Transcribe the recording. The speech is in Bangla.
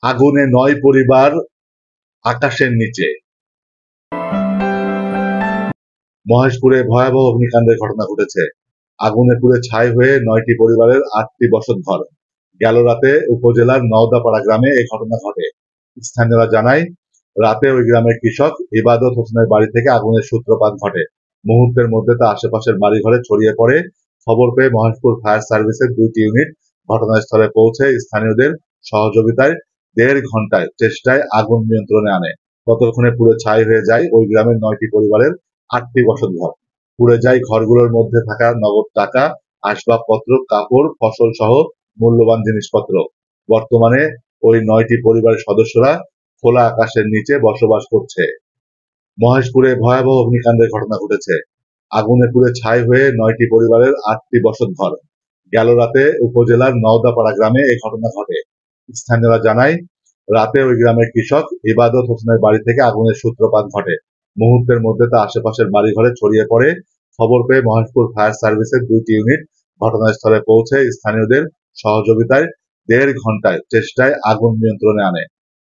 আগুনে ৯ পরিবার আকাশের নিচে। মহেশপুরে ভয়াবহ অগ্নিকাণ্ডের ঘটনা ঘটেছে। আগুনে পুড়ে ছাই হয়ে ৯টি পরিবারের ৮টি বসতঘর। গেল রাতে উপজেলার নওদাপাড়া গ্রামে এই ঘটনা ঘটে। স্থানীয়রা জানায়, রাতে ওই গ্রামের কৃষক ইবাদত হোসেনের বাড়ি থেকে আগুনের সূত্রপাত ঘটে। মুহূর্তের মধ্যে তা আশেপাশের বাড়িঘরে ছড়িয়ে পড়ে। খবর পেয়ে মহেশপুর ফায়ার সার্ভিসের ২টি ইউনিট ঘটনাস্থলে পৌঁছে স্থানীয়দের সহযোগিতায় ১.৫ ঘন্টার চেষ্টায় আগুন নিয়ন্ত্রণে আনে। ততক্ষণে পুড়ে ছাই হয়ে যায় ওই গ্রামের ৯টি পরিবারের ৮টি বসতঘর। পুড়ে যায় ঘরগুলোর মধ্যে থাকা নগদ টাকা, আসবাবপত্র, কাপড়, ফসল সহ মূল্যবান জিনিসপত্র। বর্তমানে ওই ৯টি পরিবারের সদস্যরা খোলা আকাশের নিচে বসবাস করছে। মহেশপুরে ভয়াবহ অগ্নিকাণ্ডের ঘটনা ঘটেছে। আগুনে পুড়ে ছাই হয়ে ৯টি পরিবারের ৮টি বসতঘর। গেল রাতে উপজেলার নওদাপাড়া গ্রামে এই ঘটনা ঘটে। স্থানীয়রা জানায়, রাতে ওই গ্রামের কৃষক ইবাদত হোসেনের বাড়ি থেকে আগুনের সূত্রপাত ঘটে। মুহূর্তের মধ্যে তা আশেপাশের বাড়িঘরে ছড়িয়ে পড়ে। খবর পেয়ে মহেশপুর ফায়ার সার্ভিসের ২টি ইউনিট ঘটনাস্থলে পৌঁছে স্থানীয়দের সহযোগিতায় ১.৫ ঘন্টার চেষ্টায় আগুন নিয়ন্ত্রণে আনে।